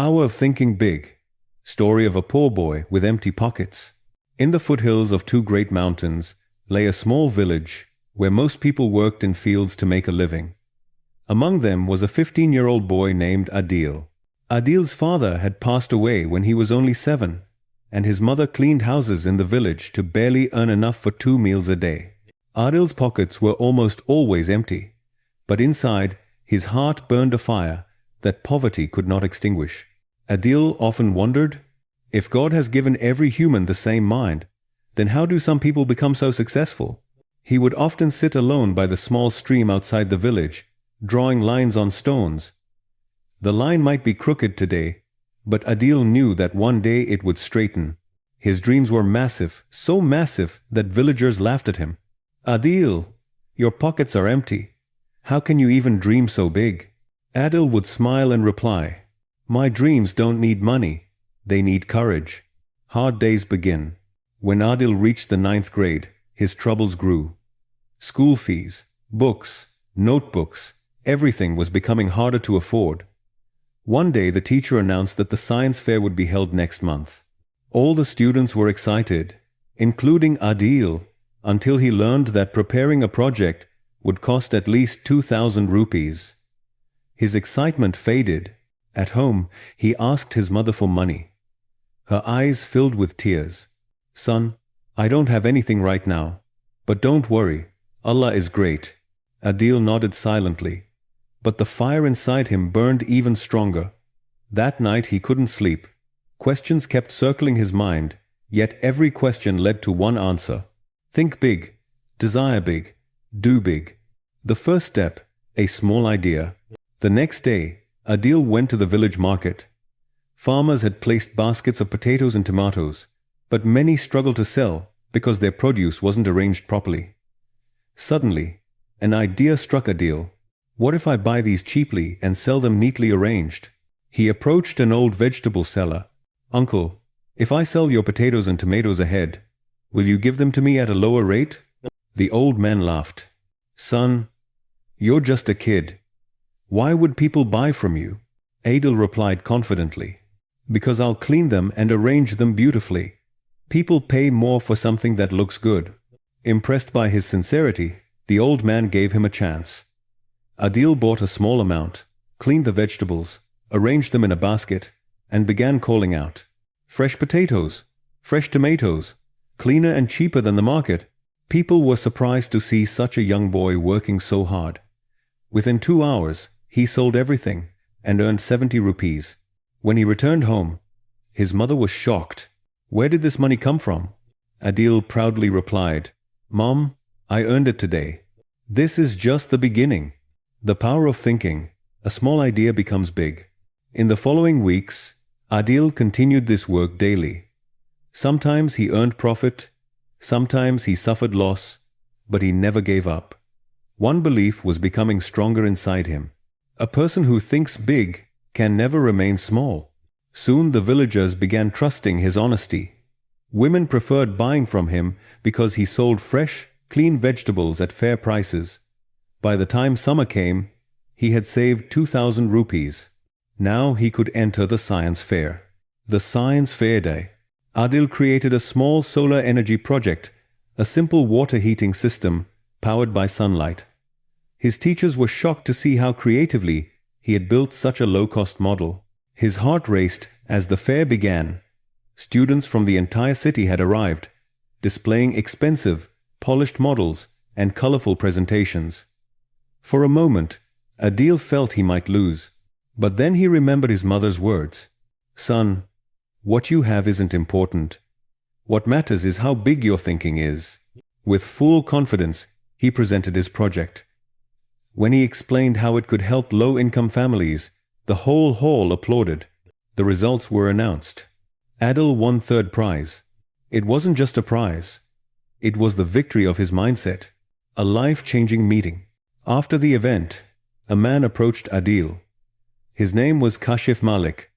Power of Thinking Big. Story of a poor boy with empty pockets. In the foothills of two great mountains lay a small village where most people worked in fields to make a living. Among them was a 15-year-old boy named Adil. Adil's father had passed away when he was only 7, and his mother cleaned houses in the village to barely earn enough for 2 meals a day. Adil's pockets were almost always empty, but inside his heart burned a fire that poverty could not extinguish. Adil often wondered, if God has given every human the same mind, then how do some people become so successful? He would often sit alone by the small stream outside the village, drawing lines on stones. The line might be crooked today, but Adil knew that one day it would straighten. His dreams were massive, so massive that villagers laughed at him. Adil, your pockets are empty. How can you even dream so big? Adil would smile and reply, my dreams don't need money, they need courage. Hard days begin. When Adil reached the 9th grade, his troubles grew. School fees, books, notebooks, everything was becoming harder to afford. One day the teacher announced that the science fair would be held next month. All the students were excited, including Adil, until he learned that preparing a project would cost at least 2,000 rupees. His excitement faded. At home, he asked his mother for money. Her eyes filled with tears. Son, I don't have anything right now. But don't worry, Allah is great. Adil nodded silently. But the fire inside him burned even stronger. That night he couldn't sleep. Questions kept circling his mind, yet every question led to one answer. Think big, desire big, do big. The first step, a small idea. The next day, Adil went to the village market. Farmers had placed baskets of potatoes and tomatoes, but many struggled to sell because their produce wasn't arranged properly. Suddenly, an idea struck Adil. What if I buy these cheaply and sell them neatly arranged? He approached an old vegetable seller. Uncle, if I sell your potatoes and tomatoes ahead, will you give them to me at a lower rate? The old man laughed. Son, you're just a kid. Why would people buy from you? Adil replied confidently. Because I'll clean them and arrange them beautifully. People pay more for something that looks good. Impressed by his sincerity, the old man gave him a chance. Adil bought a small amount, cleaned the vegetables, arranged them in a basket, and began calling out, fresh potatoes, fresh tomatoes, cleaner and cheaper than the market. People were surprised to see such a young boy working so hard. Within 2 hours, he sold everything and earned 70 rupees. When he returned home, his mother was shocked. Where did this money come from? Adil proudly replied, Mom, I earned it today. This is just the beginning. The power of thinking. A small idea becomes big. In the following weeks, Adil continued this work daily. Sometimes he earned profit, sometimes he suffered loss, but he never gave up. One belief was becoming stronger inside him. A person who thinks big can never remain small. Soon the villagers began trusting his honesty. Women preferred buying from him because he sold fresh, clean vegetables at fair prices. By the time summer came, he had saved 2,000 rupees. Now he could enter the science fair. The science fair day. Adil created a small solar energy project, a simple water heating system powered by sunlight. His teachers were shocked to see how creatively he had built such a low-cost model. His heart raced as the fair began. Students from the entire city had arrived, displaying expensive, polished models and colorful presentations. For a moment, Adil felt he might lose, but then he remembered his mother's words. Son, what you have isn't important. What matters is how big your thinking is. With full confidence, he presented his project. When he explained how it could help low-income families, the whole hall applauded. The results were announced. Adil won 3rd prize. It wasn't just a prize. It was the victory of his mindset. A life-changing meeting. After the event, a man approached Adil. His name was Kashif Malik,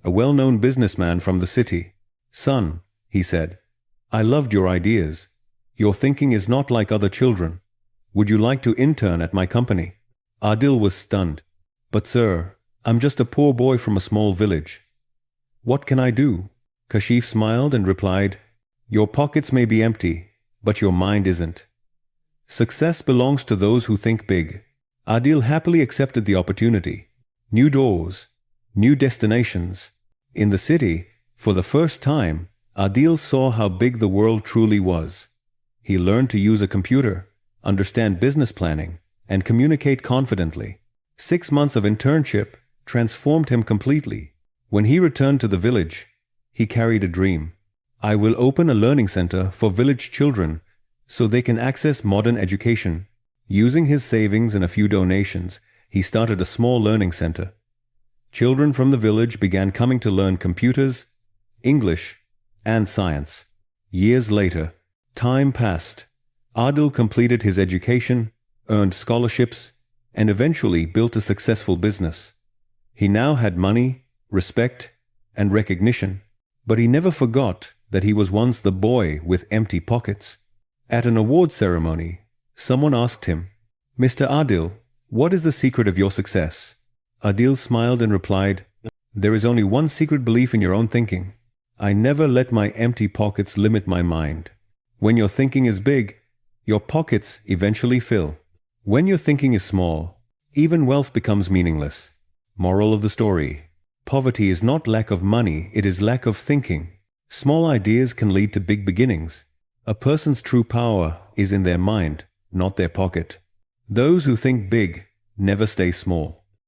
a well-known businessman from the city. Son, he said, I loved your ideas. Your thinking is not like other children. Would you like to intern at my company? Adil was stunned. But sir, I'm just a poor boy from a small village. "What can I do?" Kashif smiled and replied, "Your pockets may be empty, but your mind isn't. Success belongs to those who think big." Adil happily accepted the opportunity. New doors, new destinations. In the city, for the first time, Adil saw how big the world truly was. He learned to use a computer, understand business planning, and communicate confidently. 6 months of internship transformed him completely. When he returned to the village, he carried a dream. "I will open a learning center for village children so they can access modern education." Using his savings and a few donations, he started a small learning center. Children from the village began coming to learn computers, English, and science. Years later, time passed. Adil completed his education, earned scholarships, and eventually built a successful business. He now had money, respect, and recognition, but he never forgot that he was once the boy with empty pockets. At an award ceremony, someone asked him, "Mr. Adil, what is the secret of your success?" Adil smiled and replied, "There is only one secret belief in your own thinking. I never let my empty pockets limit my mind. When your thinking is big, your pockets eventually fill. When your thinking is small, even wealth becomes meaningless." Moral of the story: poverty is not lack of money, it is lack of thinking. Small ideas can lead to big beginnings. A person's true power is in their mind, not their pocket. Those who think big never stay small.